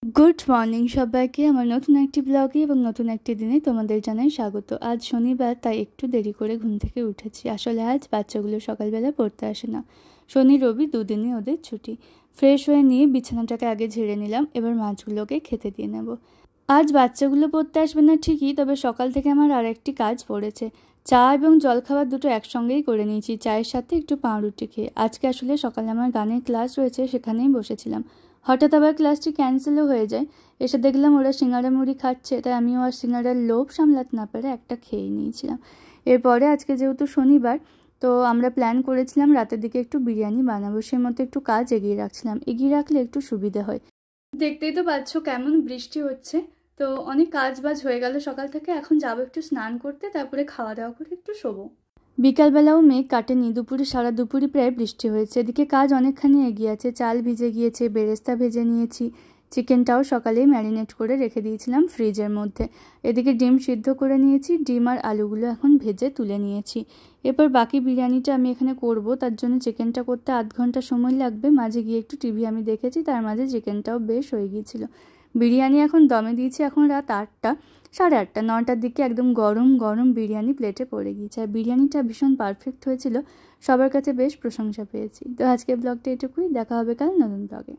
Good morning সবাইকে আমার নতুন একটি ব্লগে এবং নতুন একটি দিনে তোমাদের জানাই স্বাগত। আজ শনিবার, তাই একটু দেরি করে ঘুম থেকে উঠেছি। আসলে আজ বাচ্চাগুলো সকালবেলা পড়তে আসে না। শনি রবি দুদিনই ওদের ছুটি। ফ্রেশ হয়ে নিয়ে বিছানাটাকে আগে ঝেড়ে নিলাম, এবার মাছগুলোকে খেতে দিয়ে নেব। আজ বাচ্চাগুলো পড়তে আসবে না ঠিকই, তবে সকাল থেকে আমার আর একটি কাজ পড়েছে। চা এবং জলখাবার দুটো একসঙ্গেই করে নিয়েছি, চায়ের সাথে একটু পাউরুটি খেয়ে। আজকে আসলে সকালে আমার গানের ক্লাস রয়েছে, সেখানেই বসেছিলাম। হঠাৎ আবার ক্লাসটি ক্যান্সেলও হয়ে যায়। এসে দেখলাম ওরা সিঙ্গারা মুড়ি খাচ্ছে, তাই আমিও আর সিঙ্গারার লোভ সামলাতে না পেরে একটা খেয়ে নিয়েছিলাম। এরপরে আজকে যেহেতু শনিবার, তো আমরা প্ল্যান করেছিলাম রাতের দিকে একটু বিরিয়ানি বানাবো। সেই মতো একটু কাজ এগিয়ে রাখছিলাম, এগিয়ে রাখলে একটু সুবিধা হয়। দেখতেই তো পাচ্ছ কেমন বৃষ্টি হচ্ছে। তো অনেক কাজ বাজ হয়ে গেল সকাল থেকে, এখন যাবো একটু স্নান করতে, তারপরে খাওয়া দাওয়া করে একটু শোবো। বিকালবেলাও মেঘ কাটেনি, দুপুরে সারা দুপুরই প্রায় বৃষ্টি হয়েছে। এদিকে কাজ অনেকখানি এগিয়ে আছে, চাল ভিজে গিয়েছে, বেরেস্তা ভেজে নিয়েছি, চিকেনটাও সকালেই ম্যারিনেট করে রেখে দিয়েছিলাম ফ্রিজের মধ্যে। এদিকে ডিম সিদ্ধ করে নিয়েছি, ডিম আর আলুগুলো এখন ভেজে তুলে নিয়েছি। এরপর বাকি বিরিয়ানিটা আমি এখানে করব, তার জন্য চিকেনটা করতে আধ ঘন্টা সময় লাগবে। মাঝে গিয়ে একটু টিভি আমি দেখেছি, তার মাঝে চিকেনটাও বেশ হয়ে গিয়েছিল। বিরিয়ানি এখন দমে দিয়েছি, এখন রাত 8টা, সাড়ে 8টা, 9টার দিকে একদম গরম গরম বিরিয়ানি প্লেটে পড়ে গিয়েছে। আর বিরিয়ানিটা ভীষণ পারফেক্ট হয়েছিল, সবার কাছে বেশ প্রশংসা পেয়েছি। তো আজকের ব্লগটা এটুকুই, দেখা হবে কাল নতুন ব্লগে।